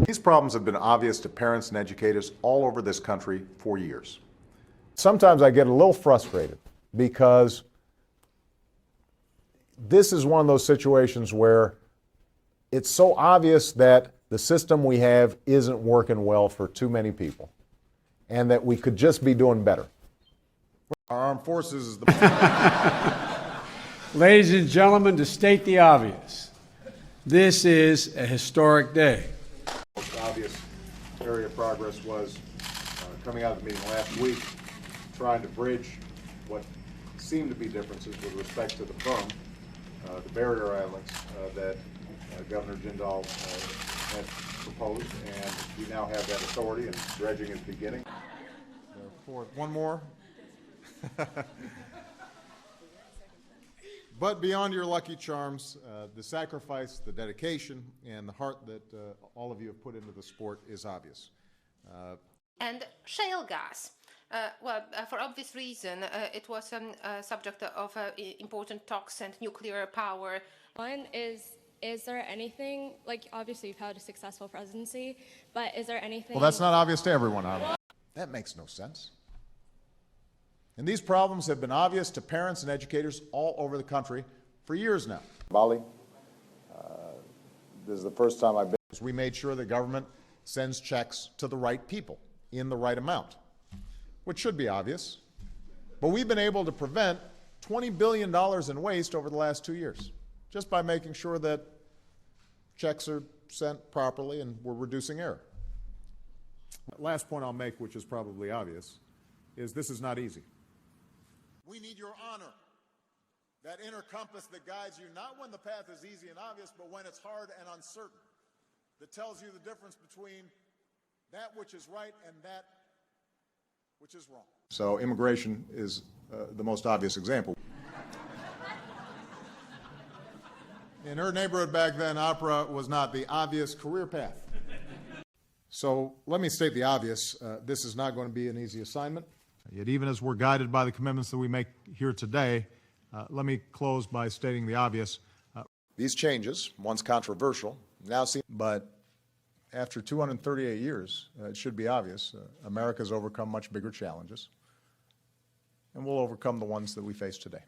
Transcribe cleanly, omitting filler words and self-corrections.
These problems have been obvious to parents and educators all over this country for years. Sometimes I get a little frustrated because this is one of those situations where it's so obvious that the system we have isn't working well for too many people and that we could just be doing better. Our armed forces is the... Ladies and gentlemen, to state the obvious, this is a historic day. The most obvious area of progress was coming out of the meeting last week, trying to bridge what seemed to be differences with respect to the firm, the barrier islands that Governor Jindal had proposed, and we now have that authority, and dredging is beginning. One more. But beyond your lucky charms, the sacrifice, the dedication, and the heart that all of you have put into the sport is obvious. And shale gas. For obvious reason, it was a subject of important talks and nuclear power. One is there anything, like obviously you've had a successful presidency, but is there anything... Well, that's not obvious to everyone, Honor. That makes no sense. And these problems have been obvious to parents and educators all over the country for years now. Bali, this is the first time I've been... We made sure the government sends checks to the right people in the right amount, which should be obvious. But we've been able to prevent $20 billion in waste over the last 2 years, just by making sure that checks are sent properly and we're reducing error. Last point I'll make, which is probably obvious, is this is not easy. We need your honor, that inner compass that guides you not when the path is easy and obvious, but when it's hard and uncertain, that tells you the difference between that which is right and that which is wrong. So immigration is the most obvious example. In her neighborhood back then, opera was not the obvious career path. So let me state the obvious. This is not going to be an easy assignment. Yet even as we're guided by the commitments that we make here today, let me close by stating the obvious. These changes, once controversial, now seem, but after 238 years, it should be obvious, America's overcome much bigger challenges, and we'll overcome the ones that we face today.